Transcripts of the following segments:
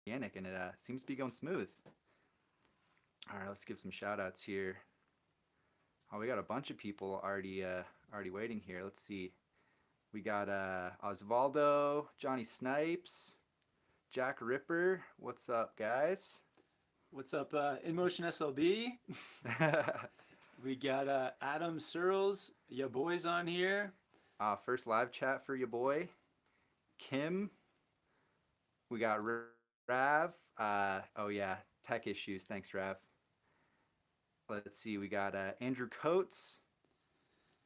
organic, and it seems to be going smooth. All right, let's give some shout outs here. Oh, we got a bunch of people already waiting here. Let's see. We got Osvaldo, Johnny Snipes, Jack Ripper. What's up, guys? What's up, In Motion SLB? We got Adam Searles, ya boys on here. First live chat for your boy, Kim. We got Rav. Oh yeah, tech issues. Thanks, Rav. Let's see. We got Andrew Coates.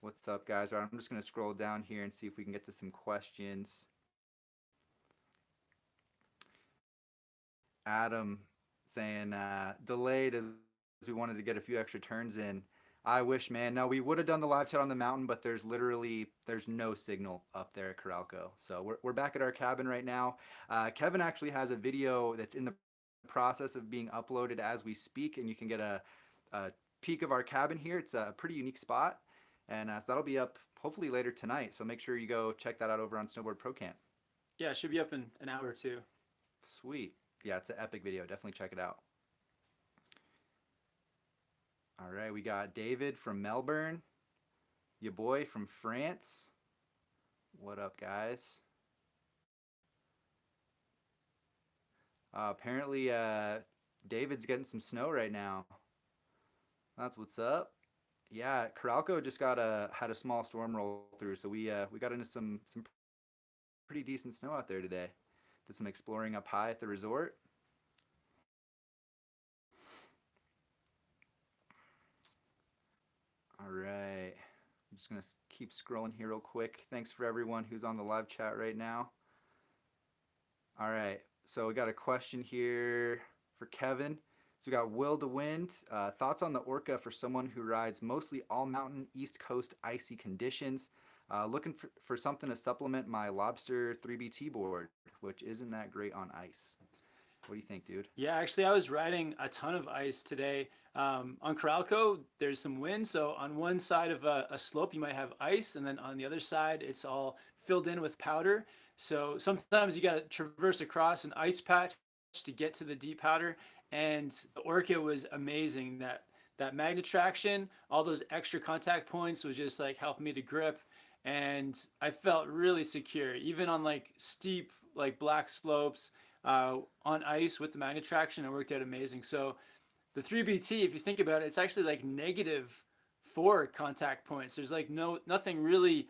What's up, guys? All right, I'm just gonna scroll down here and see if we can get to some questions. Adam saying delayed as we wanted to get a few extra turns in. I wish, man. No, we would have done the live chat on the mountain, but there's no signal up there at Coralco. So we're back at our cabin right now. Kevin actually has a video that's in the process of being uploaded as we speak, and you can get a peek of our cabin here. It's a pretty unique spot, and so that'll be up hopefully later tonight. So make sure you go check that out over on Snowboard Pro Camp. Yeah, it should be up in an hour or two. Sweet. Yeah, it's an epic video. Definitely check it out. All right, we got David from Melbourne, your boy from France. What up, guys? Apparently, David's getting some snow right now. That's what's up. Yeah, Coralco just had a small storm roll through, so we got into some pretty decent snow out there today. Did some exploring up high at the resort. All right. I'm just going to keep scrolling here real quick. Thanks for everyone who's on the live chat right now. All right. So we got a question here for Kevin. So we got Will DeWind. Thoughts on the Orca for someone who rides mostly all mountain East Coast icy conditions. Looking for something to supplement my Lobster 3BT board, which isn't that great on ice. What do you think, dude? Yeah, actually, I was riding a ton of ice today. On Coralco, there's some wind, so on one side of a slope, you might have ice, and then on the other side, it's all filled in with powder. So sometimes you got to traverse across an ice patch to get to the deep powder. And the Orca was amazing. That magnet traction, all those extra contact points was just like helping me to grip, and I felt really secure, even on like steep, like black slopes on ice with the magnet traction. It worked out amazing. So the 3BT, if you think about it, it's actually like -4 contact points. There's like nothing really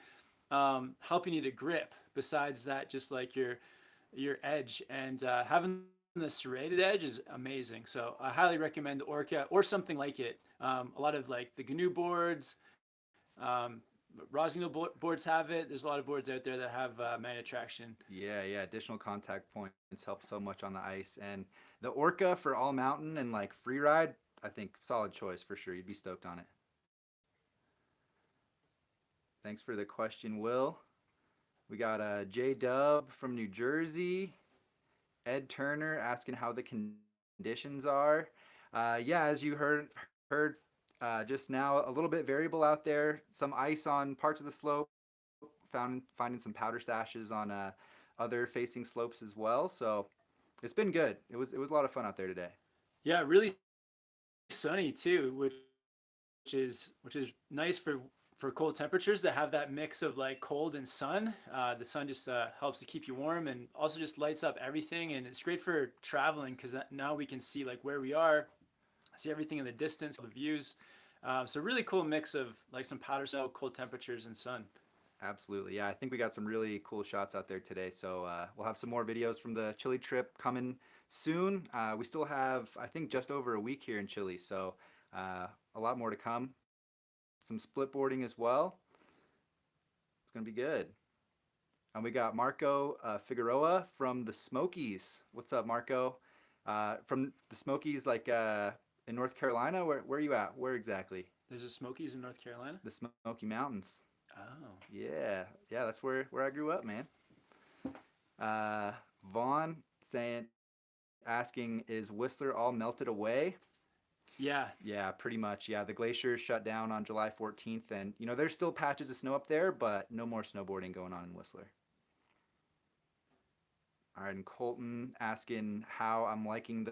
helping you to grip besides that, just like your edge, and having the serrated edge is amazing. So I highly recommend the Orca or something like it. A lot of like the GNU boards, um, Rosino boards have it. There's a lot of boards out there that have magnet traction. Yeah. Additional contact points help so much on the ice. And the Orca for all mountain and like free ride, I think solid choice for sure. You'd be stoked on it. Thanks for the question, Will. We got J Dub from New Jersey. Ed Turner asking how the conditions are. Yeah, as you heard just now, a little bit variable out there. Some ice on parts of the slope. Finding some powder stashes on other facing slopes as well. So it's been good. It was a lot of fun out there today. Yeah, really sunny too, which is nice for cold temperatures to have that mix of like cold and sun. The sun just helps to keep you warm and also just lights up everything, and it's great for traveling because now we can see like where we are, see everything in the distance, the views. So really cool mix of like some powder snow, cold temperatures, and sun. Absolutely. Yeah, I think we got some really cool shots out there today. So we'll have some more videos from the Chile trip coming soon. We still have, I think, just over a week here in Chile. So a lot more to come. Some split boarding as well. It's going to be good. And we got Marco Figueroa from the Smokies. What's up, Marco? From the Smokies, like in North Carolina? Where are you at? Where exactly? There's a Smokies in North Carolina. The Smoky Mountains. Oh. Yeah, that's where I grew up, man. Vaughn asking, is Whistler all melted away? Yeah. Yeah, pretty much. Yeah, the glacier shut down on July 14th, and there's still patches of snow up there, but no more snowboarding going on in Whistler. All right, and Colton asking how I'm liking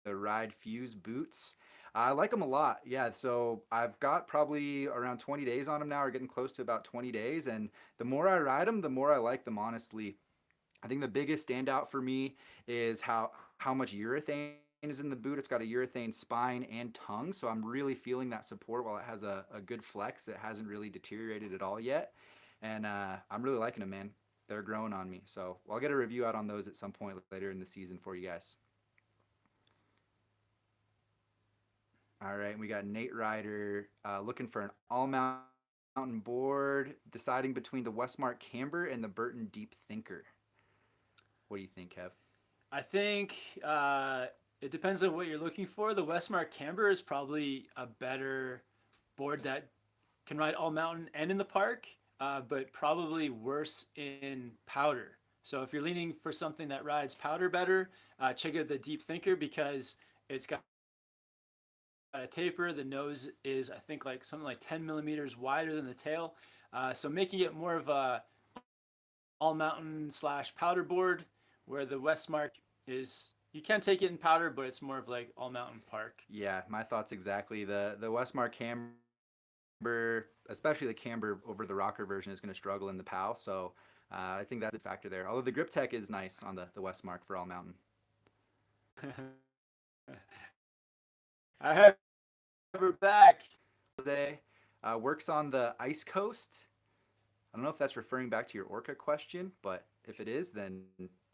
the Ride Fuse boots. I like them a lot. Yeah, so I've got probably around 20 days on them now, or getting close to about 20 days. And the more I ride them, the more I like them, honestly. I think the biggest standout for me is how much urethane is in the boot. It's got a urethane spine and tongue, so I'm really feeling that support while it has a good flex that hasn't really deteriorated at all yet. And I'm really liking them, man. They're growing on me. So I'll get a review out on those at some point later in the season for you guys. All right, we got Nate Ryder looking for an all mountain board, deciding between the Westmark Camber and the Burton Deep Thinker. What do you think, Kev? I think it depends on what you're looking for. The Westmark Camber is probably a better board that can ride all mountain and in the park, but probably worse in powder. So if you're leaning for something that rides powder better, check out the Deep Thinker because it's got a taper. The nose is, I think, like something like 10 millimeters wider than the tail. So making it more of a all mountain slash powder board, where the Westmark is, you can take it in powder, but it's more of like all mountain park. Yeah, my thoughts exactly. The Westmark Camber, especially the Camber over the rocker version, is going to struggle in the POW. So I think that's a factor there. Although the grip tech is nice on the Westmark for all mountain. I have her back. Jose works on the Ice Coast. I don't know if that's referring back to your Orca question, but if it is, then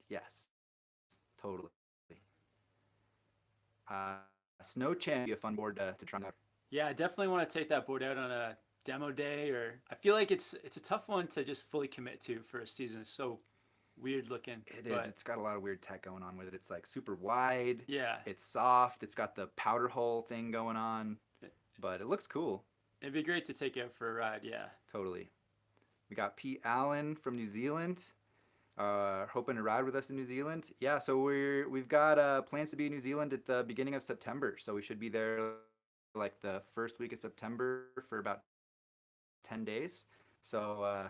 yes, totally. Uh, Snow Champ would be a fun board to try out. Yeah, I definitely want to take that board out on a demo day, or I feel like it's a tough one to just fully commit to for a season. It's so weird looking. It is. It's got a lot of weird tech going on with it. It's like super wide. Yeah. It's soft. It's got the powder hole thing going on, but it looks cool. It'd be great to take out for a ride. Yeah. Totally. We got Pete Allen from New Zealand, hoping to ride with us in New Zealand. Yeah, so we've got plans to be in New Zealand at the beginning of September. So we should be there like the first week of September for about 10 days. So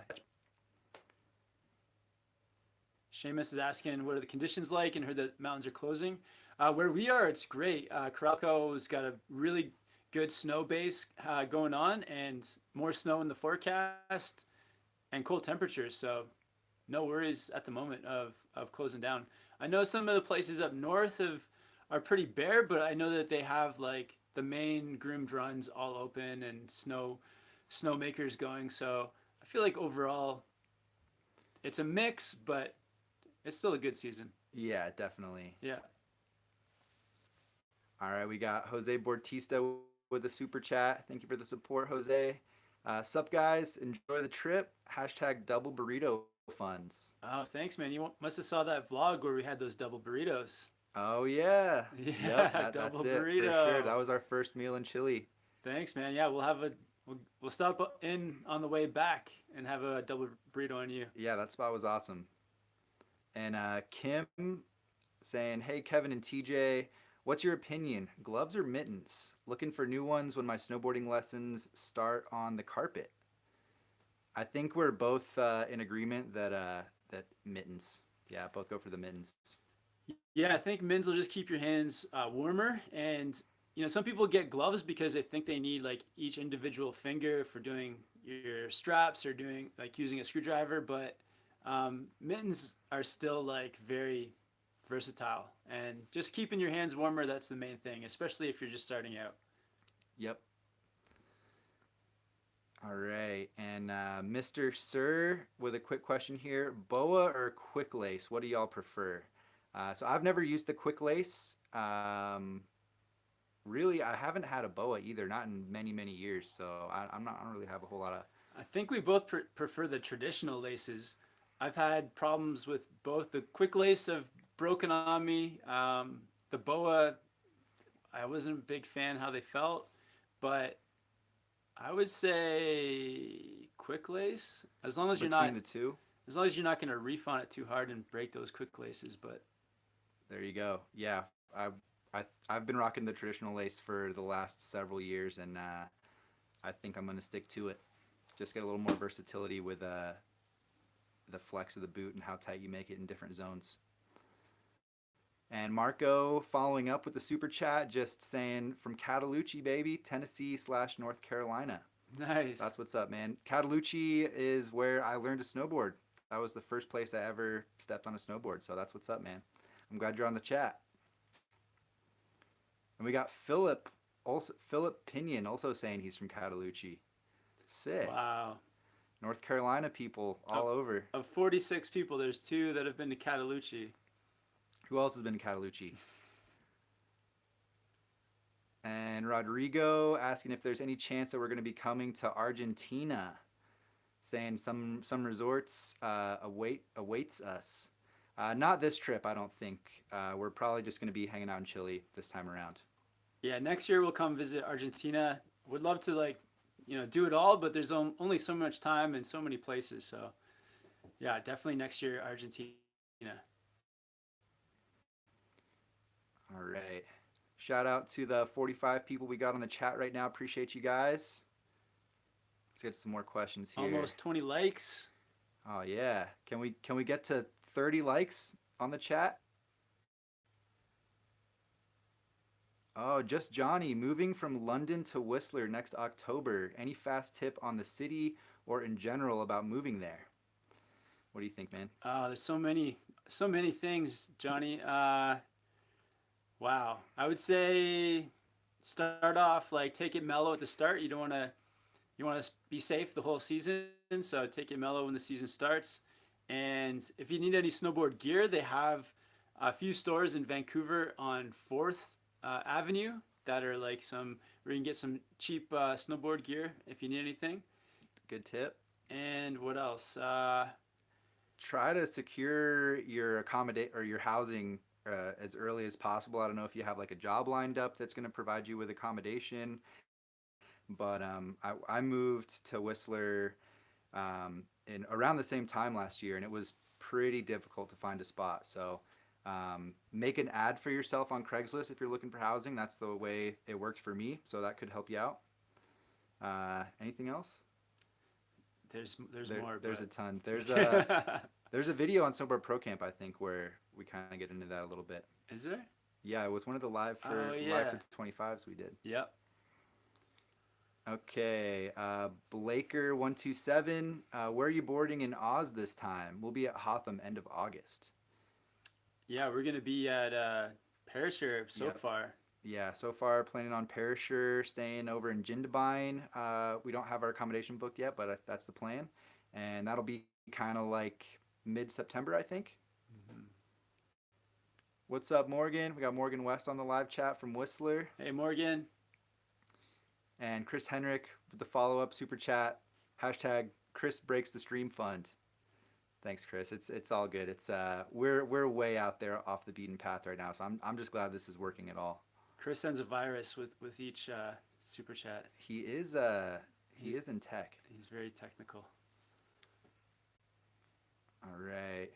Seamus is asking, what are the conditions like, and heard that mountains are closing. Where we are, it's great. Coralco's got a really good snow base going on, and more snow in the forecast, and cold temperatures. So no worries at the moment of closing down. I know some of the places up north are pretty bare, but I know that they have like the main groomed runs all open and snowmakers going. So I feel like overall it's a mix, but it's still a good season. yeah, definitely. Yeah. All right, we got Jose Bortista with a super chat. Thank you for the support, Jose. Sup, guys? Enjoy the trip. Hashtag double burrito funds. Oh, thanks, man. You must have saw that vlog where we had those double burritos. Oh, yeah. Yeah, Yep, double that's it for burrito. sure. That was our first meal in Chile. Thanks, man. Yeah, we'll stop in on the way back and have a double burrito on you. Yeah, that spot was awesome. And Kim saying, hey, Kevin and TJ, what's your opinion? Gloves or mittens? Looking for new ones when my snowboarding lessons start on the carpet. I think we're both in agreement that mittens. Yeah, both go for the mittens. Yeah, I think mittens will just keep your hands warmer. And, some people get gloves because they think they need like each individual finger for doing your straps or doing like using a screwdriver. But mittens are still like very versatile, and just keeping your hands warmer, that's the main thing, especially if you're just starting out. Yep. All right. And Mr. Sir with a quick question here. BOA or quick lace? What do y'all prefer? So I've never used the quick lace. Really, I haven't had a BOA either, not in many, many years. So I don't really have a whole lot of. I think we both prefer the traditional laces. I've had problems with both. The quick lace have broken on me. The BOA, I wasn't a big fan how they felt, but I would say quick lace, as long as you're Between not the two? as long as you're not going to reef on it too hard and break those quick laces. But There you go. Yeah, I've been rocking the traditional lace for the last several years, and I think I'm gonna stick to it. Just get a little more versatility with the flex of the boot and how tight you make it in different zones. And Marco following up with the super chat, just saying from Cataloochee, baby, Tennessee/North Carolina. Nice. That's what's up, man. Cataloochee is where I learned to snowboard. That was the first place I ever stepped on a snowboard. So that's what's up, man. I'm glad you're on the chat. And we got Philip Pinion also saying he's from Cataloochee. Sick. Wow. North Carolina people all over. Of 46 people, there's 2 that have been to Cataloochee. Who else has been to Cataloochee? And Rodrigo asking if there's any chance that we're going to be coming to Argentina. Saying some resorts awaits us. Not this trip, I don't think. We're probably just going to be hanging out in Chile this time around. Yeah, next year we'll come visit Argentina. Would love to do it all, but there's only so much time and so many places. So yeah, definitely next year Argentina. All right. Shout out to the 45 people we got on the chat right now. Appreciate you guys. Let's get some more questions here. Almost 20 likes. Oh yeah. Can we get to 30 likes on the chat? Oh, just Johnny moving from London to Whistler next October. Any fast tip on the city or in general about moving there? What do you think, man? There's so many things, Johnny. Wow. I would say start off take it mellow at the start. You want to be safe the whole season, so take it mellow when the season starts. And if you need any snowboard gear, they have a few stores in Vancouver on 4th Avenue that are where you can get some cheap snowboard gear if you need anything. Good tip. And what else? Try to secure your your housing as early as possible. I don't know if you have a job lined up that's going to provide you with accommodation, but I moved to Whistler in around the same time last year, and it was pretty difficult to find a spot. So make an ad for yourself on Craigslist if you're looking for housing. That's the way it worked for me, so that could help you out. Anything else? There's more. There's a ton. There's a video on Snowboardprocamp, I think, where we kind of get into that a little bit. Is there? Yeah, it was one of the live for 25s we did. Yep. Okay, Blaker127, where are you boarding in Oz this time? We'll be at Hotham end of August. Yeah, we're gonna be at Perisher so far. Yeah, so far planning on Perisher, staying over in Jindabyne. We don't have our accommodation booked yet, but that's the plan. And that'll be kind of mid-September, I think. Mm-hmm. What's up, Morgan? We got Morgan West on the live chat from Whistler. Hey, Morgan. And Chris Henrik with the follow-up super chat. Hashtag Chris breaks the stream fund. Thanks, Chris. It's all good. It's we're way out there off the beaten path right now, so I'm just glad this is working at all. Chris sends a virus with each super chat. He is in tech. He's very technical. All right.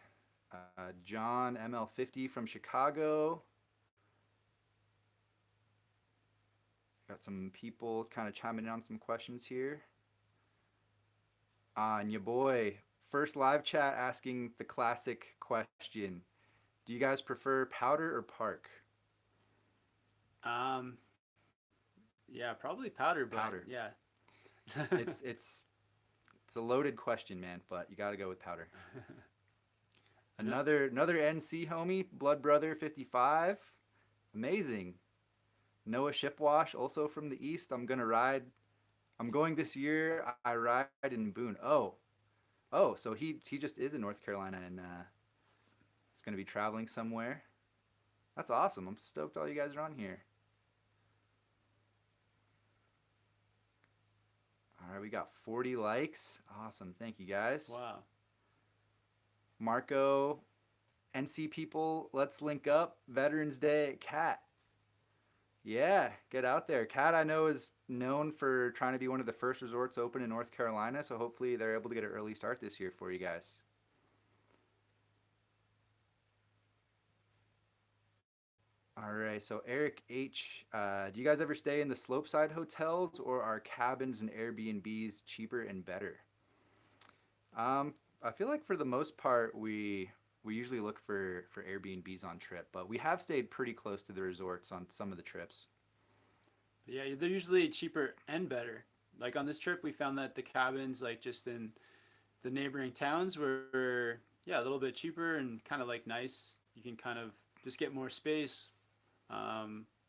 John ML50 from Chicago. Got some people kind of chiming in on some questions here. And your boy, first live chat asking the classic question. Do you guys prefer powder or park? Yeah, probably powder. Powder. Yeah. it's a loaded question, man, but you got to go with powder. Another NC homie, Blood Brother 55. Amazing. Noah Shipwash, also from the East. I'm going this year. I ride in Boone. Oh, so he just is in North Carolina and is going to be traveling somewhere. That's awesome. I'm stoked all you guys are on here. All right, we got 40 likes. Awesome. Thank you, guys. Wow. Marco, NC people, let's link up. Veterans Day at CAT. Yeah, get out there. CAT, I know, is known for trying to be one of the first resorts open in North Carolina, so hopefully they're able to get an early start this year for you guys. All right, so Eric H, do you guys ever stay in the slopeside hotels, or are cabins and Airbnbs cheaper and better? I feel like for the most part we we usually look for Airbnbs on trip, but we have stayed pretty close to the resorts on some of the trips. But yeah, they're usually cheaper and better. Like on this trip, we found that the cabins, like just in the neighboring towns, were yeah a little bit cheaper and kind of like nice. You can kind of just get more space.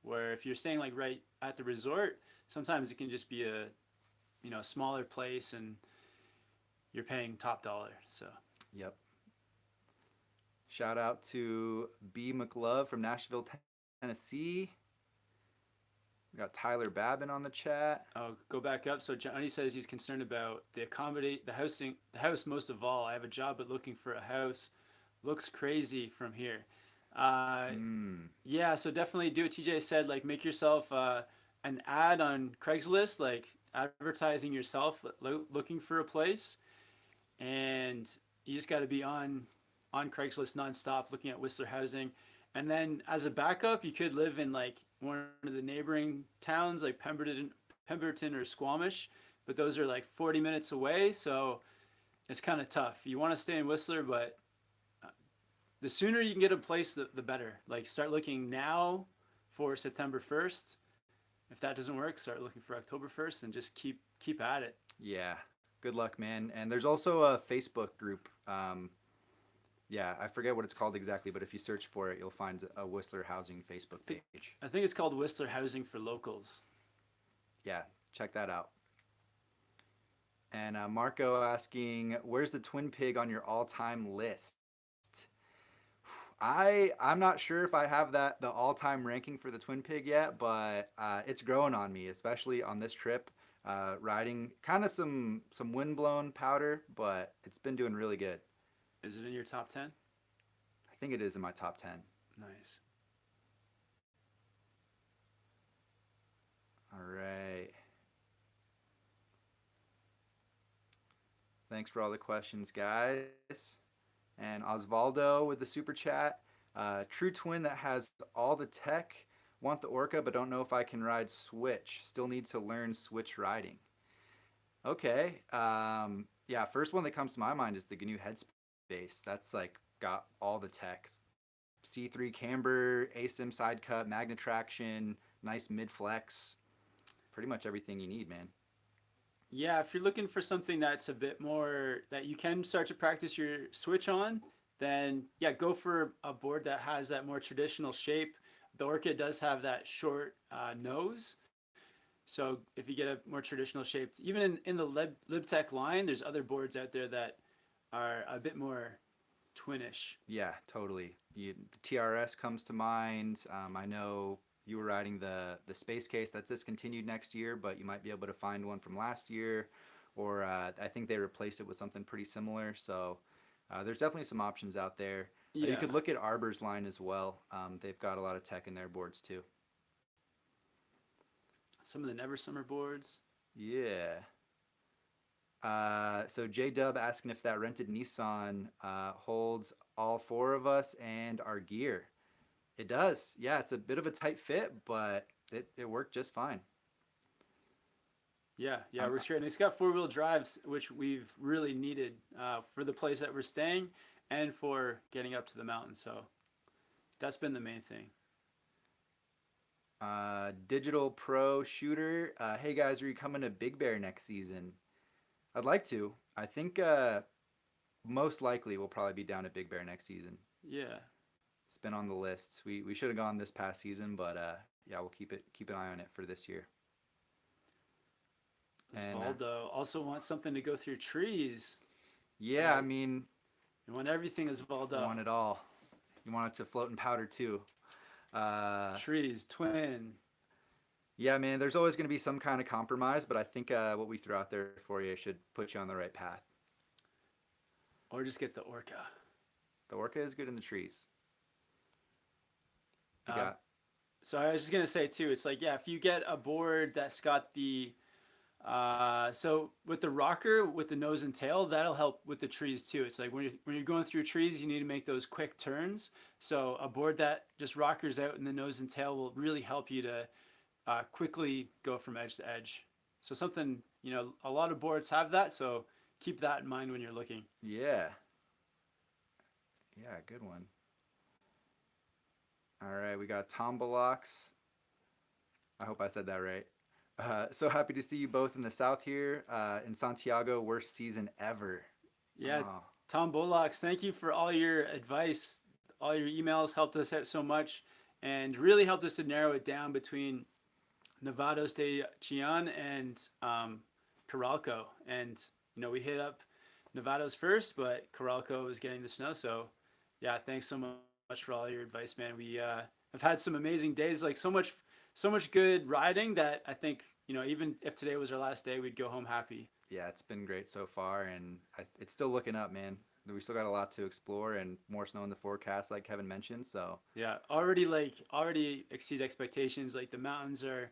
Where if you're staying like right at the resort, sometimes it can just be a smaller place and you're paying top dollar. So Yep. Shout out to B McLove from Nashville, Tennessee. We got Tyler Babin on the chat. I'll go back up. So Johnny says he's concerned about the house most of all. I have a job but looking for a house. Looks crazy from here. Uh, Mm, yeah, so definitely do what TJ said. Like make yourself an ad on Craigslist, like advertising yourself, looking for a place, and you just got to be on Craigslist nonstop, looking at Whistler housing. And then as a backup, you could live in like one of the neighboring towns, like Pemberton or Squamish, but those are like 40 minutes away, so it's kind of tough. You want to stay in Whistler, but the sooner you can get a place, the better. Like start looking now for September 1st. If that doesn't work, start looking for October 1st, and just keep at it. yeah. Good luck, man. And there's also a Facebook group. Yeah, I forget what it's called exactly, but if you search for it, you'll find a Whistler Housing Facebook page. I think it's called Whistler Housing for Locals. Yeah, check that out. And Marco asking, where's the Twin Pig on your all-time list? I'm not sure if I have the all-time ranking for the Twin Pig yet, but it's growing on me, especially on this trip. Riding kind of some wind-blown powder, but it's been doing really good. Is it in your top 10? I think it is in my top 10. Nice. All right. Thanks for all the questions, guys. And Osvaldo with the super chat. True twin that has all the tech. Want the Orca, but don't know if I can ride switch. Still need to learn switch riding. Okay. Yeah, first one that comes to my mind is the GNU Headspace. That's like got all the tech. C3 camber, ASIM side cut, magnet traction, nice mid flex. Pretty much everything you need, man. Yeah, if you're looking for something that's a bit more that you can start to practice your switch on, then yeah, go for a board that has that more traditional shape. The Orchid does have that short nose. So if you get a more traditional shape, even in the LibTech line, there's other boards out there that are a bit more twinish. Yeah, totally. The TRS comes to mind. I know you were riding the Space Case that's discontinued next year, but you might be able to find one from last year, or I think they replaced it with something pretty similar. So there's definitely some options out there. Yeah. You could look at Arbor's line as well. They've got a lot of tech in their boards too. Some of the Never Summer boards. Yeah. So J-Dub asking if that rented Nissan holds all four of us and our gear. It does. Yeah, it's a bit of a tight fit, but it worked just fine. Yeah, it works great. And it's got four-wheel drives, which we've really needed for the place that we're staying and for getting up to the mountain. So that's been the main thing. Digital Pro Shooter. Hey guys, are you coming to Big Bear next season? I'd like to. I think most likely we'll probably be down at Big Bear next season. Yeah. It's been on the list. We should have gone this past season, but yeah, we'll keep an eye on it for this year. Osvaldo also wants something to go through trees. Yeah, I mean, you want everything, Osvaldo. You want it all. You want it to float in powder too. Trees, twin. Yeah, man, there's always going to be some kind of compromise, but I think what we threw out there for you should put you on the right path. Or just get the Orca. The Orca is good in the trees. So I was just going to say too, it's like, yeah, if you get a board that's got the, so with the rocker, with the nose and tail, that'll help with the trees too. It's like when you're going through trees, you need to make those quick turns. So a board that just rockers out in the nose and tail will really help you to quickly go from edge to edge. So something, a lot of boards have that, so keep that in mind when you're looking. Yeah. Yeah, good one. All right, we got Tombalox. I hope I said that right. So happy to see you both in the South here in Santiago. Worst season ever. Yeah, Oh, Tom Bollox, thank you for all your advice. All your emails helped us out so much and really helped us to narrow it down between Nevados de Chillán and Coralco. And, we hit up Nevados first, but Coralco was getting the snow. So, yeah, thanks so much for all your advice, man. We have had some amazing days, like so much good riding that I think, even if today was our last day, we'd go home happy. yeah, it's been great so far, and it's still looking up, man. We still got a lot to explore and more snow in the forecast, like Kevin mentioned. So, Yeah, already exceed expectations. Like the mountains are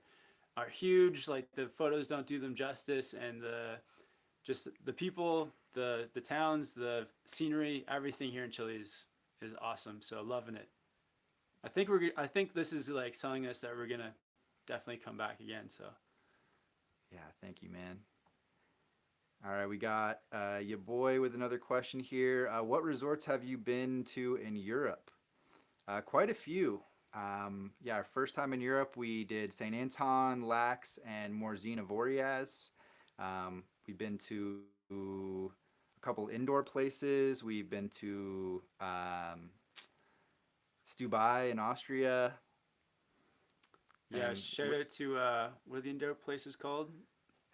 huge. Like the photos don't do them justice, and the people, the towns, the scenery, everything here in Chile is awesome. So loving it. I think this is like telling us that we're gonna definitely come back again. So yeah, thank you, man. All right, we got your boy with another question here. What resorts have you been to in Europe? Quite a few. Yeah, our first time in Europe, we did St. Anton, Lax, and Morzine Voriaz. We've been to a couple indoor places. We've been to Stubai in Austria, yeah, and shout out to what are the indoor places called?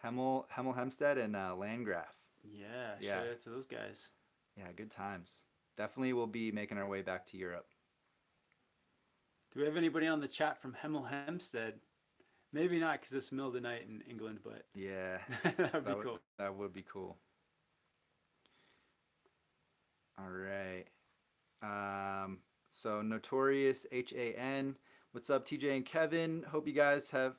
Hemel Hempstead and Landgraf. Yeah, Yeah, shout out to those guys. yeah, good times. Definitely we'll be making our way back to Europe. Do we have anybody on the chat from Hemel Hempstead? Maybe not because it's the middle of the night in England, but Yeah, that would be cool. that would be cool. All right. So Notorious HAN. What's up, TJ and Kevin? Hope you guys have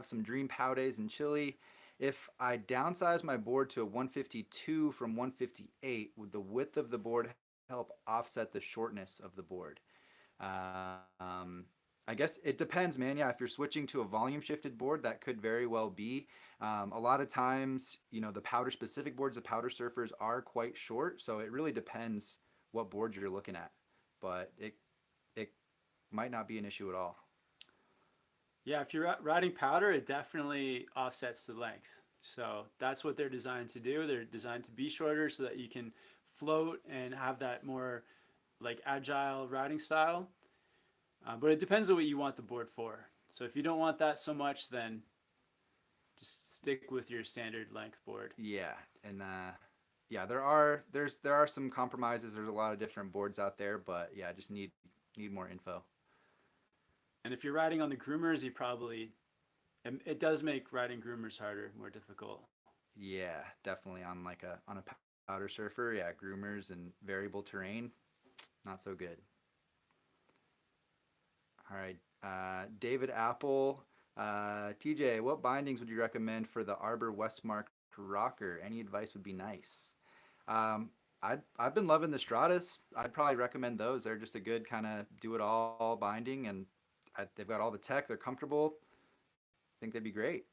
some dream pow days in Chile. If I downsize my board to a 152 from 158, would the width of the board help offset the shortness of the board? Um, I guess it depends, man. Yeah, if you're switching to a volume shifted board, that could very well be. A lot of times, the powder specific boards, the powder surfers are quite short, so it really depends what board you're looking at. But it might not be an issue at all. Yeah, if you're riding powder, it definitely offsets the length. So that's what they're designed to do. They're designed to be shorter so that you can float and have that more like agile riding style. But it depends on what you want the board for. So if you don't want that so much, then just stick with your standard length board. Yeah, and yeah, there are some compromises. There's a lot of different boards out there, but yeah, just need more info. And if you're riding on the groomers, it does make riding groomers harder, more difficult. Yeah, definitely on a powder surfer. Yeah, groomers and variable terrain, not so good. All right, David Apple, TJ, what bindings would you recommend for the Arbor Westmark rocker? Any advice would be nice. I've been loving the Stratus. I'd probably recommend those. They're just a good kind of do it all binding, and they've got all the tech. They're comfortable. I think they'd be great.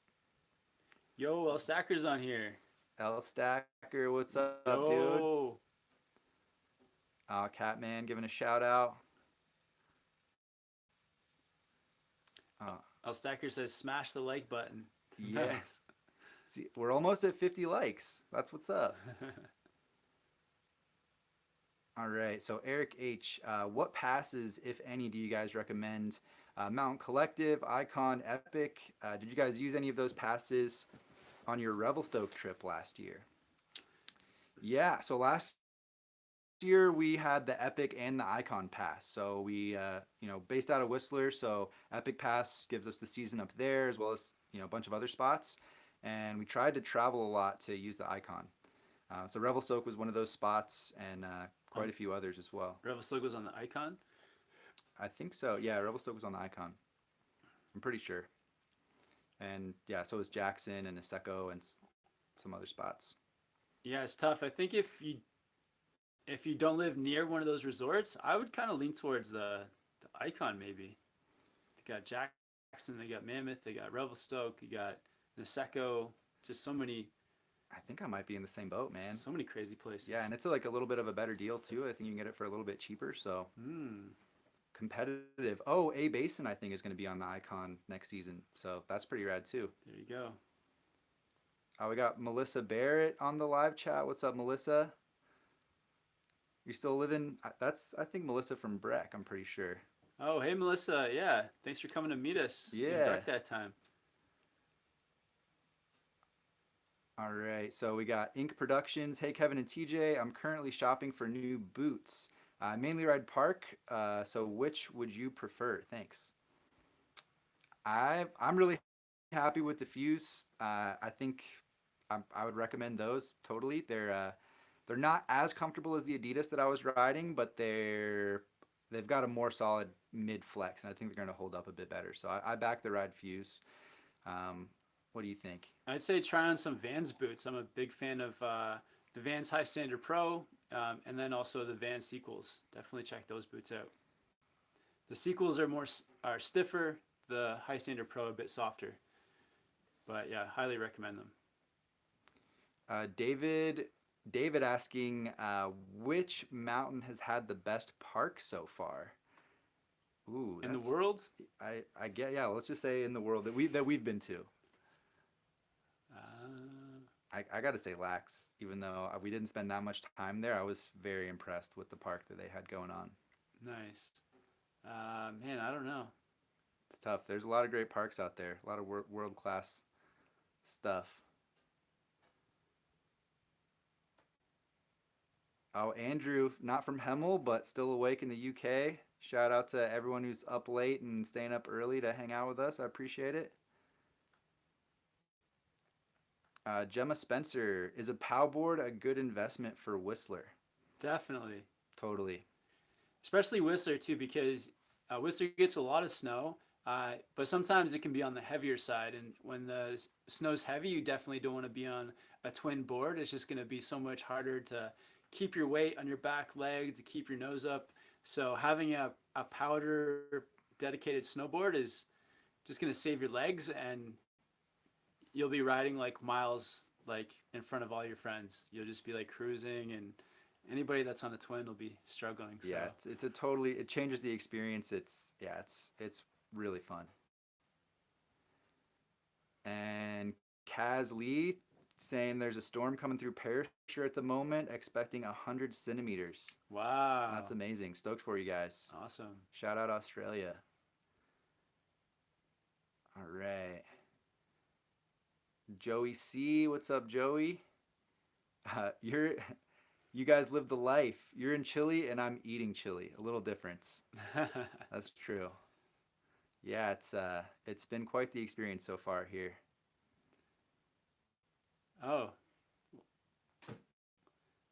Yo, El Stacker's on here. L Stacker, what's up, dude? Yo. Catman giving a shout out. Uh, El Stacker says smash the like button. yeah. Nice. See, we're almost at 50 likes. That's what's up. All right. So Eric H, what passes, if any, do you guys recommend? Mountain Collective, Icon, Epic. Did you guys use any of those passes on your Revelstoke trip last year? Yeah. So last year we had the Epic and the Icon Pass. So we, based out of Whistler. So Epic Pass gives us the season up there as well as a bunch of other spots. And we tried to travel a lot to use the Icon. So Revelstoke was one of those spots, and quite a few others as well. Revelstoke was on the Icon? I think so. Yeah, Revelstoke was on the Icon. I'm pretty sure. And yeah, so was Jackson and Niseko and some other spots. Yeah, it's tough. I think if you don't live near one of those resorts, I would kind of lean towards the Icon maybe. They got Jackson, they got Mammoth, they got Revelstoke, you got Niseko, just so many I think I might be in the same boat, man. So many crazy places. Yeah, and it's like a little bit of a better deal too. I think you can get it for a little bit cheaper. So competitive. Oh, A Basin I think is going to be on the Icon next season. So that's pretty rad too. There you go. Oh, we got Melissa Barrett on the live chat. What's up, Melissa? You still living? That's I think Melissa from Breck. I'm pretty sure. Oh, hey Melissa. Yeah, thanks for coming to meet us. Yeah. In Breck that time. All right, so we got Ink Productions. Hey, Kevin and TJ, I'm currently shopping for new boots. I mainly ride park, so which would you prefer? Thanks. I'm really happy with the Fuse. I think I would recommend those totally. They're not as comfortable as the Adidas that I was riding, but they've got a more solid mid flex, and I think they're going to hold up a bit better. So I back the ride Fuse. What do you think? I'd say try on some Vans boots. I'm a big fan of the Vans High Standard Pro, and then also the Vans Sequels. Definitely check those boots out. The Sequels are stiffer. The High Standard Pro a bit softer. But yeah, highly recommend them. David asking, which mountain has had the best park so far? Ooh, in the world? I get, yeah. Let's just say in the world that we've been to. I got to say Lax, even though we didn't spend that much time there. I was very impressed with the park that they had going on. Nice. Man, I don't know. It's tough. There's a lot of great parks out there. A lot of world-class stuff. Oh, Andrew, not from Hemel, but still awake in the UK. Shout out to everyone who's up late and staying up early to hang out with us. I appreciate it. Gemma Spencer, is a POW board a good investment for Whistler? Definitely. Totally. Especially Whistler too, because Whistler gets a lot of snow, but sometimes it can be on the heavier side. And when the snow's heavy, you definitely don't want to be on a twin board. It's just going to be so much harder to keep your weight on your back leg, to keep your nose up. So having a powder dedicated snowboard is just going to save your legs, and you'll be riding like miles like in front of all your friends. You'll just be like cruising, and anybody that's on a twin will be struggling. So. Yeah, it's a totally, it changes the experience. It's really fun. And Kaz Lee saying there's a storm coming through Perisher at the moment, expecting 100 centimeters. Wow. That's amazing. Stoked for you guys. Awesome. Shout out Australia. All right. Joey C, what's up, Joey? You guys live the life. You're in Chile and I'm eating chili. A little difference. That's true. Yeah, it's been quite the experience so far here. Oh,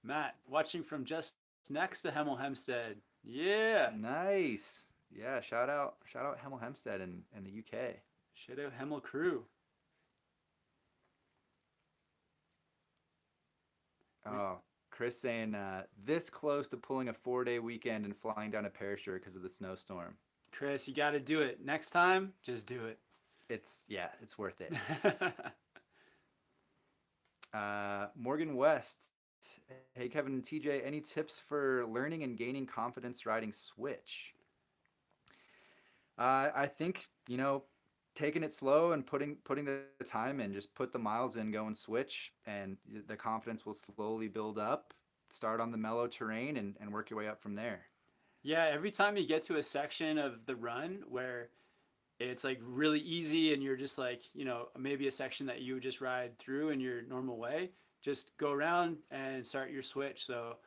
Matt, watching from just next to Hemel Hempstead. Yeah. Nice. Yeah, shout out Hemel Hempstead in the UK. Shout out Hemel crew. Oh, Chris saying this close to pulling a 4-day weekend and flying down to Perisher because of the snowstorm. Chris, you got to do it. Next time, just do it. It's worth it. Morgan West. Hey, Kevin and TJ, any tips for learning and gaining confidence riding Switch? I think, taking it slow and putting the time in, just put the miles in, go and switch, and the confidence will slowly build up. Start on the mellow terrain and work your way up from there. Yeah, every time you get to a section of the run where it's like really easy and you're just like, maybe a section that you would just ride through in your normal way, just go around and start your switch. So,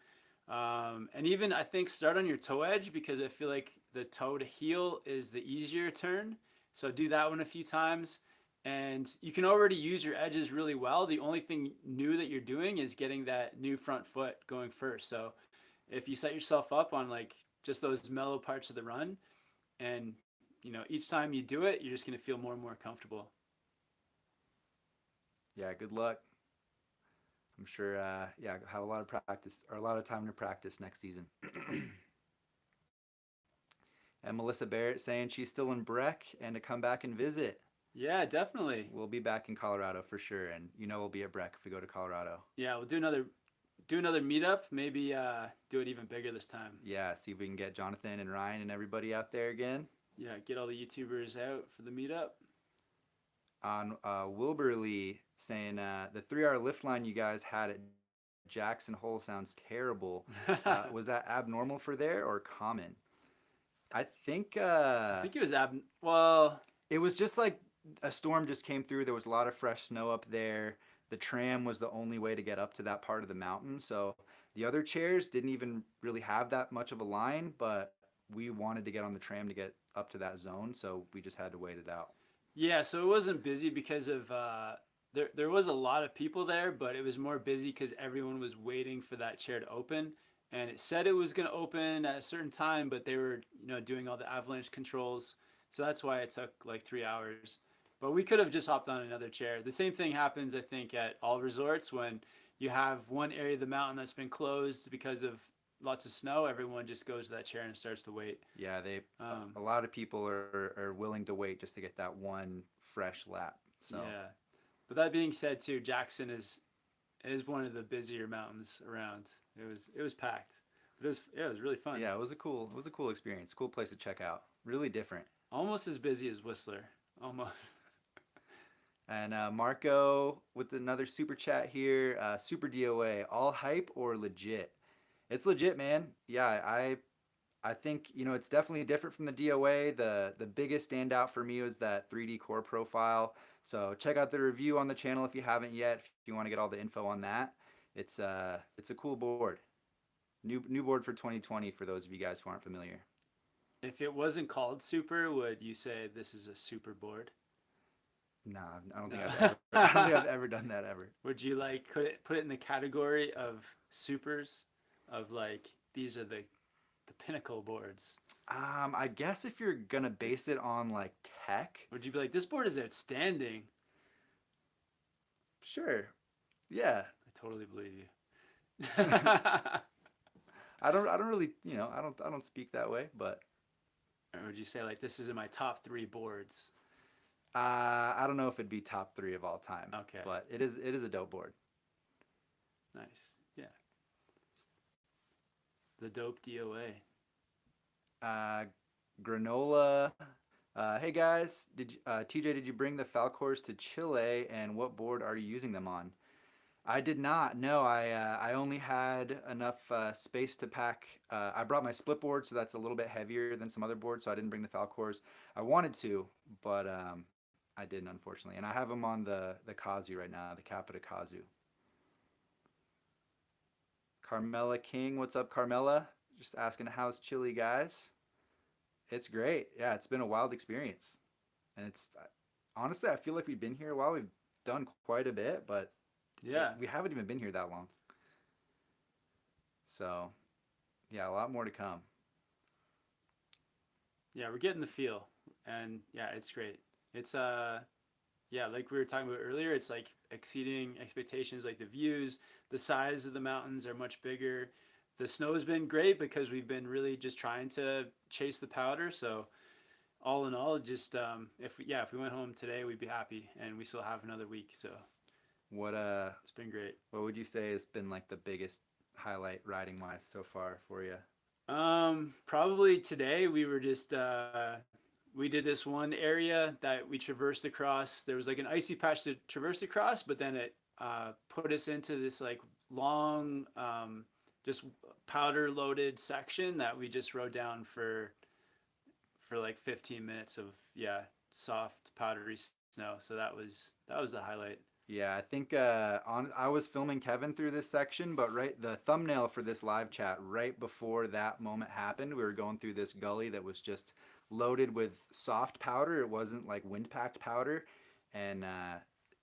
and even I think start on your toe edge, because I feel like the toe to heel is the easier turn. So do that one a few times, and you can already use your edges really well. The only thing new that you're doing is getting that new front foot going first. So if you set yourself up on like just those mellow parts of the run, and each time you do it, you're just going to feel more and more comfortable. Yeah, good luck. I'm sure, have a lot of practice, or a lot of time to practice next season. And Melissa Barrett saying she's still in Breck and to come back and visit. Yeah, definitely. We'll be back in Colorado for sure, and we'll be at Breck if we go to Colorado. Yeah, we'll do another meetup. Maybe do it even bigger this time. Yeah, see if we can get Jonathan and Ryan and everybody out there again. Yeah, get all the YouTubers out for the meetup. On Wilburly saying the 3-hour lift line you guys had at Jackson Hole sounds terrible. Was that abnormal for there or common? I think I think it was well, it was just like a storm just came through. There was a lot of fresh snow up there. The tram was the only way to get up to that part of the mountain. So the other chairs didn't even really have that much of a line, but we wanted to get on the tram to get up to that zone, so we just had to wait it out. yeah. So it wasn't busy because of there was a lot of people there, but it was more busy because everyone was waiting for that chair to open. And it said it was going to open at a certain time, but they were doing all the avalanche controls, so that's why it took like 3 hours. But we could have just hopped on another chair. The same thing happens, I think, at all resorts when you have one area of the mountain that's been closed because of lots of snow. Everyone just goes to that chair and starts to wait. Yeah, Um, a lot of people are willing to wait just to get that one fresh lap. So yeah. But that being said, too, Jackson is one of the busier mountains around. It was packed, but it was really fun. yeah, it was a cool experience. Cool place to check out. Really different. Almost as busy as Whistler. Almost. And Marco with another super chat here. Super DOA, all hype or legit? It's legit, man. Yeah, I think it's definitely different from the DOA. The biggest standout for me was that 3D core profile. So check out the review on the channel if you haven't yet. If you want to get all the info on that, it's a cool board. New board for 2020 for those of you guys who aren't familiar. If it wasn't called super, would you say this is a super board? Nah, I don't No. think I've ever. I don't think I've ever done that ever. Would you like put it in the category of supers, of like these are the pinnacle boards? I guess if you're gonna base it on like tech, Would you be like this board is outstanding? sure. Yeah. I totally believe you. I don't really, I don't speak that way, but Or would you say like this is in my top 3 boards? I don't know if it'd be top 3 of all time. Okay. But it is a dope board. Nice. Yeah. The dope DOA. Uh, Granola. Hey guys, TJ, did you bring the Falcors to Chile, and what board are you using them on? I did not. No, I only had enough space to pack. I brought my split board, so that's a little bit heavier than some other boards, so I didn't bring the Falcors. I wanted to, but I didn't, unfortunately. And I have them on the Kazu right now, the Capita Kazu. Carmela King, what's up, Carmela? Just asking how's Chile, guys? It's great. Yeah, it's been a wild experience, and it's honestly, I feel like we've been here a while. We've done quite a bit, but Yeah. we haven't even been here that long. So, yeah, a lot more to come. Yeah, we're getting the feel, and yeah, it's great. It's yeah, like we were talking about earlier, it's like exceeding expectations. Like the views, the size of the mountains are much bigger. The snow's been great because we've been really just trying to chase the powder. So all in all, just if we went home today, we'd be happy, and we still have another week. So What it's been great. what would you say has been like the biggest highlight riding wise so far for you? Probably today we were just we did this one area that we traversed across. There was like an icy patch to traverse across, but then it put us into this like long, just powder loaded section that we just rode down for like 15 minutes of soft powdery snow. So that was the highlight. Yeah, I think I was filming Kevin through this section, but the thumbnail for this live chat right before that moment happened, we were going through this gully that was just loaded with soft powder. It wasn't like wind packed powder, and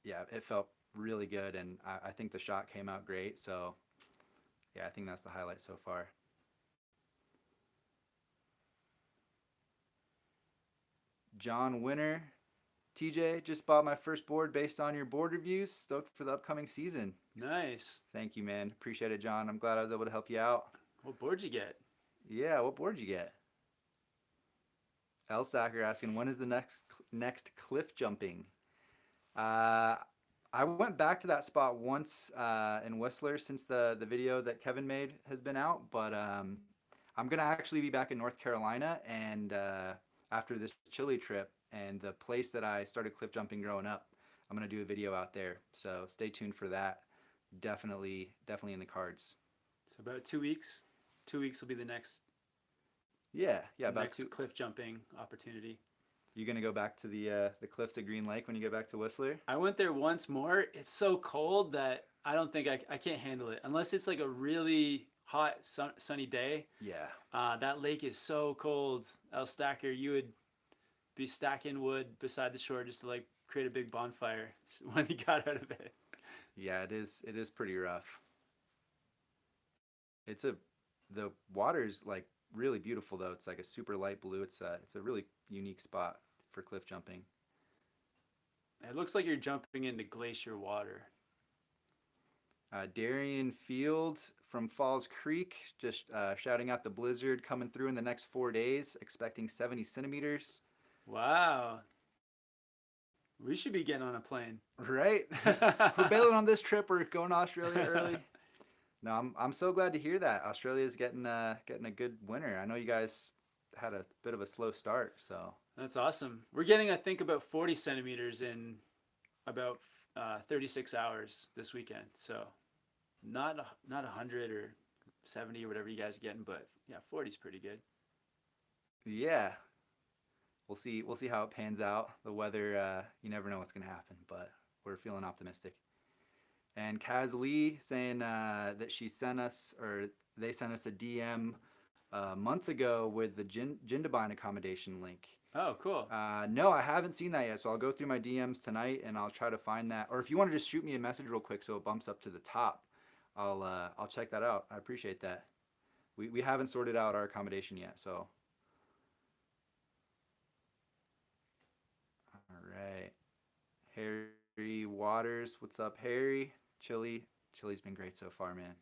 yeah, it felt really good, and I think the shot came out great. So yeah, I think that's the highlight so far. John Winter. TJ, just bought my first board based on your board reviews. Stoked for the upcoming season. Nice. Thank you, man. Appreciate it, John. I'm glad I was able to help you out. What board you get? Yeah, what board you get? L Stacker asking, when is the next cliff jumping? Uh, I went back to that spot once in Whistler since the video that Kevin made has been out, but I'm gonna actually be back in North Carolina and after this Chile trip and the place that I started cliff jumping growing up, I'm gonna do a video out there. So stay tuned for that. Definitely in the cards. So about 2 weeks. 2 weeks will be Yeah, about next two. cliff jumping opportunity. You gonna go back to the cliffs at Green Lake when you get back to Whistler? I went there once more. It's so cold that I don't think I can't handle it unless it's like a really hot sunny day. Yeah. That lake is so cold. El Stacker, you would be stacking wood beside the shore just to like create a big bonfire when you got out of it. Yeah, it is. It is pretty rough. It's a the water's like really beautiful though. It's like a super light blue. It's a really unique spot for cliff jumping. It looks like you're jumping into glacier water. Darian Field from Falls Creek just shouting out the blizzard coming through in the next 4 days, expecting 70 centimeters. Wow. We should be getting on a plane. Right? We're bailing on this trip. We're going to Australia early. No, I'm so glad to hear that Australia's getting a good winter. I know you guys had a bit of a slow start, so That's awesome. We're getting, I think, about 40 centimeters in about 36 hours this weekend. So not 100 or 70 or whatever you guys are getting, but yeah, 40 is pretty good. yeah, we'll see how it pans out. The weather, you never know what's gonna happen, but we're feeling optimistic. And Kaz Lee saying that she sent us, or they sent us a DM months ago with the Jindabyne accommodation link. Oh, cool. No, I haven't seen that yet, so I'll go through my DMs tonight and I'll try to find that. Or if you want to just shoot me a message real quick so it bumps up to the top, I'll check that out. I appreciate that. We haven't sorted out our accommodation yet, so. All right. Harry Waters, what's up, Harry? Chile's been great so far, man.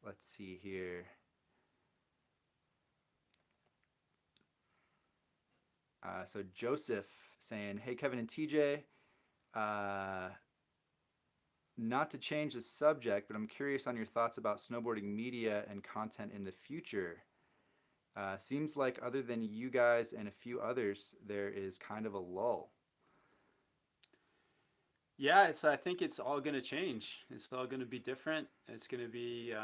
Let's see here. So Joseph saying, "Hey Kevin and TJ, not to change the subject, but I'm curious on your thoughts about snowboarding media and content in the future. Seems like other than you guys and a few others, there is kind of a lull." Yeah, I think it's all going to change. It's all going to be different. It's going to be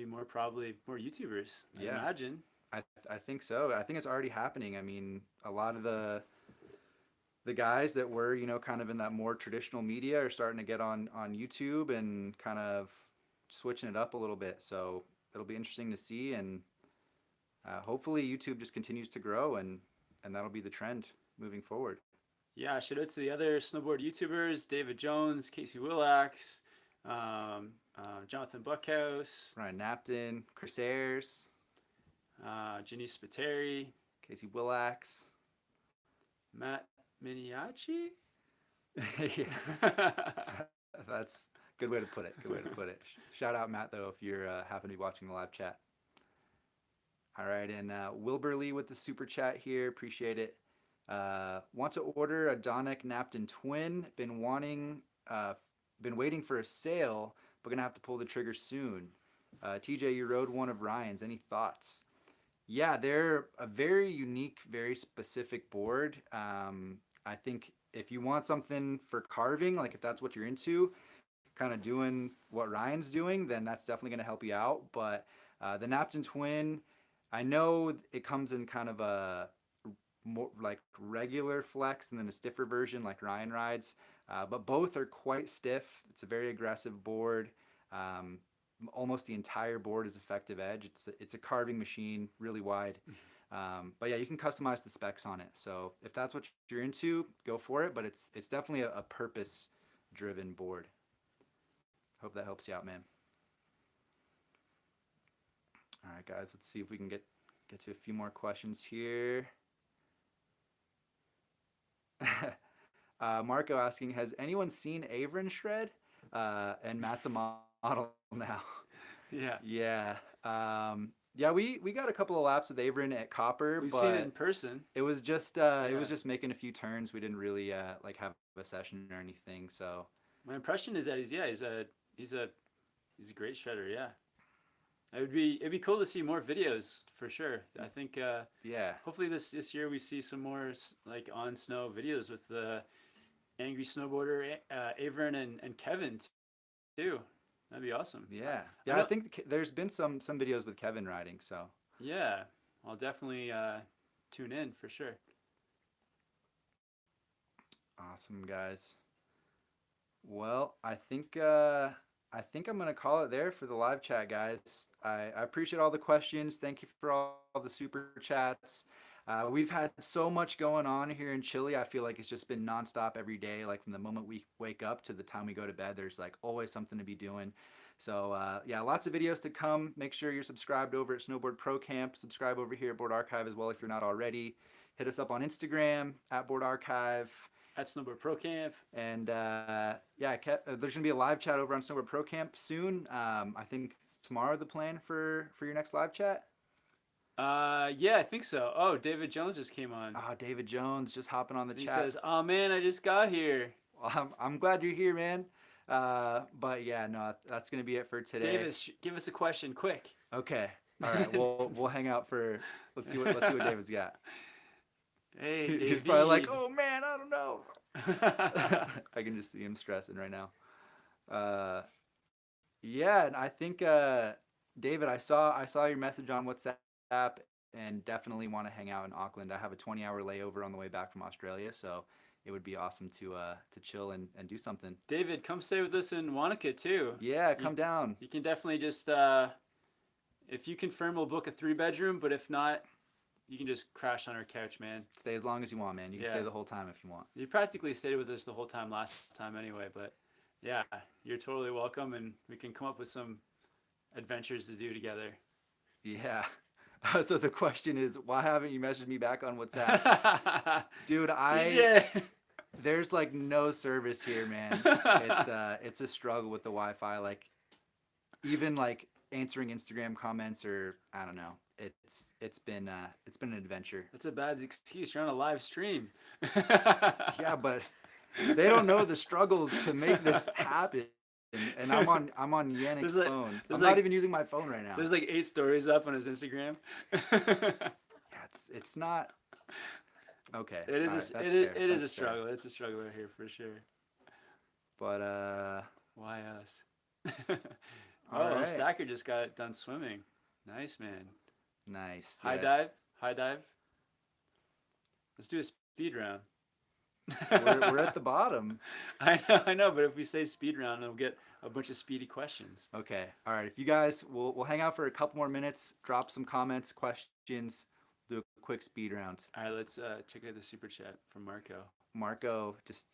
more, probably more YouTubers, I Yeah, imagine. I think so. I think it's already happening. I mean, a lot of the guys that were, kind of in that more traditional media are starting to get on YouTube and kind of switching it up a little bit. So it'll be interesting to see, and hopefully YouTube just continues to grow, and that'll be the trend moving forward. Yeah, shout out to the other snowboard YouTubers, David Jones, Casey Willax, Jonathan Buckhouse, Ryan Napton, Chris Ayers, Janice Spiteri, Casey Willax. Matt Miniachi. Yeah, that's a good way to put it. Good way to put it. Shout out Matt though if you're happen to be watching the live chat. All right, and Wilbur Lee with the super chat here. Appreciate it. Want to order a Donick Napton twin. Been waiting for a sale, but gonna have to pull the trigger soon. TJ, you rode one of Ryan's. Any thoughts? Yeah, they're a very unique, very specific board. I think if you want something for carving, like if that's what you're into, kind of doing what Ryan's doing, then that's definitely going to help you out. But the Napton Twin, I know it comes in kind of a more like regular flex and then a stiffer version like Ryan rides. But both are quite stiff. It's a very aggressive board. Almost the entire board is effective edge. It's a carving machine, really wide. But yeah, you can customize the specs on it. So if that's what you're into, go for it. But it's definitely a purpose-driven board. Hope that helps you out, man. All right, guys, let's see if we can get to a few more questions here. Marco asking, has anyone seen Averin shred? And Matt's a model now. Yeah. Yeah. Yeah, we got a couple of laps with Averin at Copper, We've seen it in but person. it Yeah. was just making a few turns. We didn't really like have a session or anything. So My impression is that he's a he's a great shredder. Yeah. It'd be cool to see more videos for sure. I think yeah, hopefully this year we see some more like on snow videos with the angry snowboarder Averin and Kevin too. That'd be awesome. yeah, I yeah. I know. think there's been some videos with Kevin riding. So Yeah, I'll definitely tune in for sure. awesome, guys. Well, I think I'm gonna call it there for the live chat, guys. I appreciate all the questions. Thank you for all the super chats. We've had so much going on here in Chile. I feel like it's just been nonstop every day. Like from the moment we wake up to the time we go to bed, there's like always something to be doing. So yeah, lots of videos to come. Make sure you're subscribed over at Snowboard Pro Camp. Subscribe over here at Board Archive as well if you're not already. Hit us up on Instagram at Board Archive. At Snowboard Pro Camp. And yeah, there's gonna be a live chat over on Snowboard Pro Camp soon. I think tomorrow the plan for your next live chat. Yeah, I think so. Oh, David Jones just came on. Ah, David Jones just hopping on the He chat. says, "Oh man, I just got here." Well, I'm glad you're here, man. But yeah, no, that's gonna be it for today. Davis, give us a question quick. Okay, all right, we'll hang out for let's see what David's got. Hey, He's David. probably like, oh man, I don't know. I can just see him stressing right now. Yeah, and I think David, I saw your message on WhatsApp, and definitely want to hang out in Auckland. I have a 20-hour layover on the way back from Australia, so it would be awesome to chill and do something. David, come stay with us in Wanaka too. Yeah, come down. You can definitely just if you confirm, we'll book a 3-bedroom, but if not, you can just crash on our couch, man. Stay as long as you want, man. You can stay the whole time if you want. You practically stayed with us the whole time last time anyway, but yeah, you're totally welcome, and we can come up with some adventures to do together. Yeah. So the question is, why haven't you messaged me back on WhatsApp? Dude, TJ. There's like no service here, man. It's a struggle with the Wi-Fi. Like even like answering Instagram comments, or I don't know. It's been an adventure. That's a bad excuse. You're on a live stream. Yeah, but they don't know the struggles to make this happen. And I'm on Yannick's phone. I'm not even using my phone right now. There's like 8 stories up on his Instagram. Yeah, it's not okay. It is right, it is a struggle. It's a struggle here for sure. But why us? all right. Stacker just got done swimming. Nice, man. Nice. High dive. Let's do a speed round. We're at the bottom. I know, but if we say speed round, we'll get a bunch of speedy questions. Okay. All right. If you guys, we'll hang out for a couple more minutes. Drop some comments, questions. Do a quick speed round. All right, let's check out the super chat from Marco. Marco just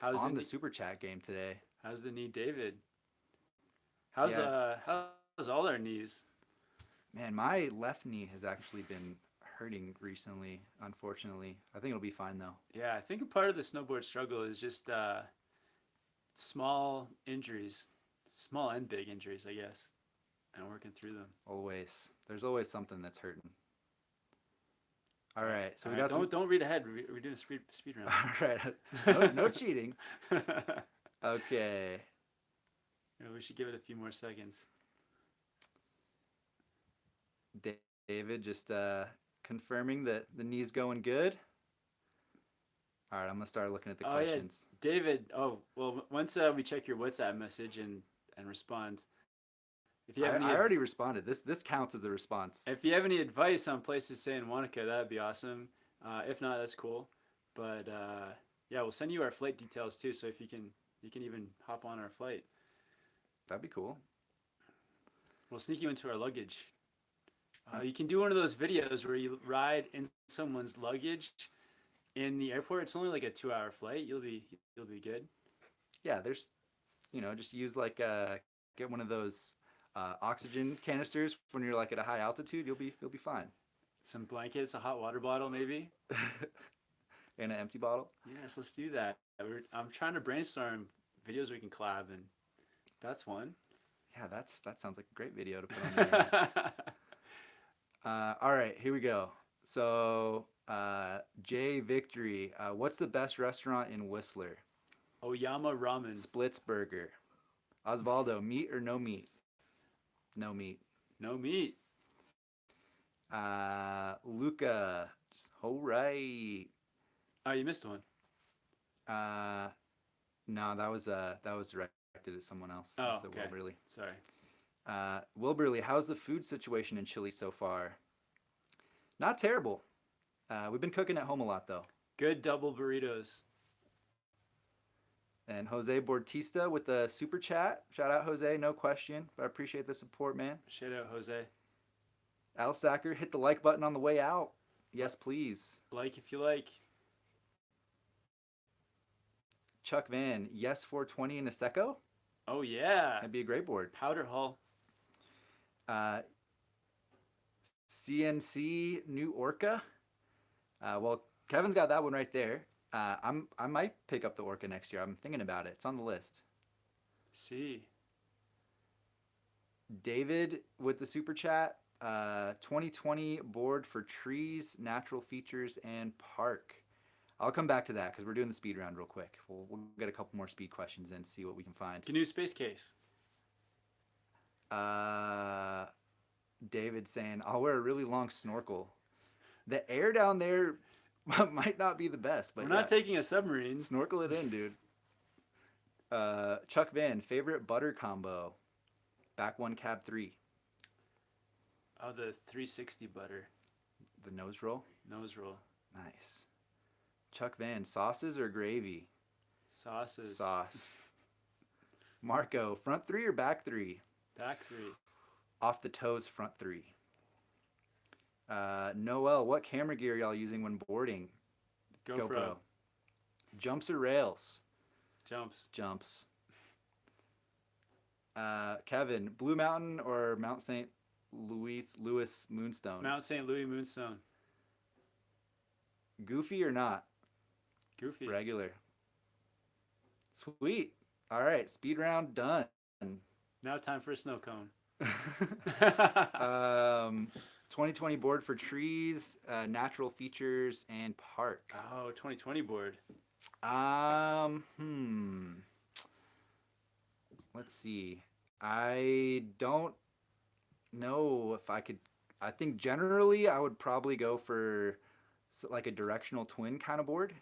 How's on the super chat game today. How's the knee, David? How's all our knees? Man, my left knee has actually been hurting recently, unfortunately. I think it'll be fine though. Yeah, I think a part of the snowboard struggle is just small injuries, small and big injuries, I guess, and working through them. Always. There's always something that's hurting. All right. So all we right, got don't read ahead. We're doing a speed round. All right. No cheating. Okay. Yeah, we should give it a few more seconds. David just confirming that the knee's going good. All right, I'm gonna start looking at the questions. Yeah. David. Oh well, once we check your WhatsApp message and respond. If you have I already responded. This counts as a response. If you have any advice on places to stay in Wanaka, that'd be awesome. If not, that's cool. But yeah, we'll send you our flight details too. So if you can even hop on our flight. That'd be cool. We'll sneak you into our luggage. You can do one of those videos where you ride in someone's luggage in the airport. It's only like a 2-hour flight. You'll be good. Yeah, there's, just use like get one of those oxygen canisters when you're like at a high altitude. You'll be fine. Some blankets, a hot water bottle, maybe. And an empty bottle. Yes, let's do that. I'm trying to brainstorm videos we can collab, and that's one. Yeah, that sounds like a great video to put on there. All right, here we go. So, Jay Victory, what's the best restaurant in Whistler? Oyama Ramen. Splits Burger. Osvaldo, meat or no meat? No meat. No meat. Luca, all right. Oh, you missed one. Uh, no, that was directed at someone else. Oh, So okay. Wilberly. Sorry. Wilberly, how's the food situation in Chile so far? Not terrible. We've been cooking at home a lot though. Good double burritos. And Jose Bortista with the super chat. Shout out Jose, no question, but I appreciate the support, man. Shout out, Jose. Al Stacker, hit the like button on the way out. Yes, please. Like if you like. Chuck Van, yes 420 in Niseko? Oh, yeah. That'd be a great board. Powder Hall. CNC New Orca. Well, Kevin's got that one right there. I might pick up the Orca next year. I'm thinking about it. It's on the list. See. David with the super chat. 2020 board for trees, natural features, and park. I'll come back to that because we're doing the speed round real quick. We'll get a couple more speed questions and see what we can find. Canoe space case. David saying, I'll wear a really long snorkel. The air down there might not be the best, but We're not taking a submarine. snorkel it in, dude. Chuck Van, favorite butter combo. Back one, cab 3. Oh, the 360 butter. The nose roll. Nose roll. Nice. Chuck Van, sauces or gravy? Sauces. Sauce. Marco, front 3 or back 3? Back 3. Off the toes, front 3. Noel, what camera gear y'all using when boarding? GoPro. Jumps or rails? Jumps. Jumps. Kevin, Blue Mountain or Mount St. Louis Moonstone? Mount St. Louis Moonstone. Goofy or not? Goofy. Regular. Sweet. All right, speed round done. Now time for a snow cone. 2020 board for trees, natural features, and park. Oh, 2020 board. Let's see. I don't know if I could. I think generally I would probably go for like a directional twin kind of board.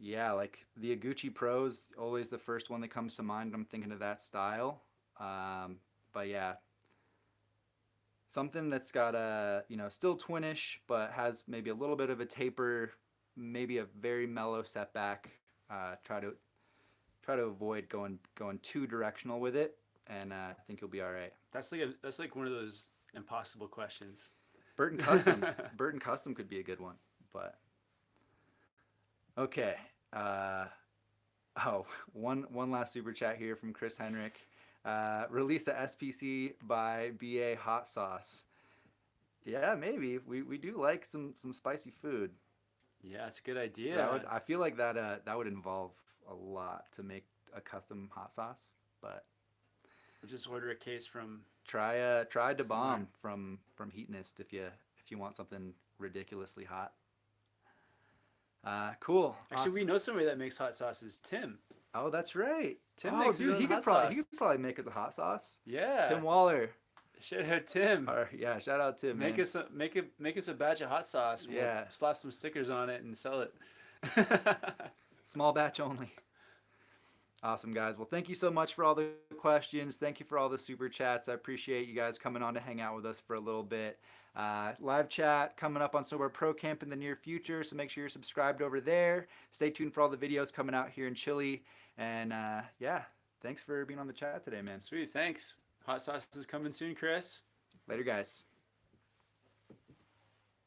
Yeah, like the Aguchi Pro's always the first one that comes to mind. I'm thinking of that style. But yeah, something that's got a, still twinish, but has maybe a little bit of a taper, maybe a very mellow setback. Try to avoid going too directional with it, and I think you'll be all right. That's like one of those impossible questions. Burton Custom. Burton Custom could be a good one, but okay. One last super chat here from Chris Henrik. Release the SPC by BA Hot Sauce. Yeah, maybe. We do like some spicy food. Yeah, it's a good idea. I feel like that would involve a lot to make a custom hot sauce, but we'll just order a case from try Da Bomb from Heatnist if you want something ridiculously hot. Cool. Actually, awesome. we know somebody that makes hot sauces. Tim. Oh, that's right. Tim makes his own he hot could sauce. probably make us a hot sauce. Yeah. Tim Waller. Shout out Tim. Yeah, shout out Tim. Make man. make us a batch of hot sauce. We'll Yeah. slap some stickers on it and sell it. Small batch only. Awesome, guys. Well, thank you so much for all the questions. Thank you for all the super chats. I appreciate you guys coming on to hang out with us for a little bit. Live chat coming up on SnowboardProCamp in the near future, so make sure you're subscribed over there. Stay tuned for all the videos coming out here in Chile. And yeah, thanks for being on the chat today, man. Sweet, thanks. Hot sauce is coming soon, Chris. Later, guys.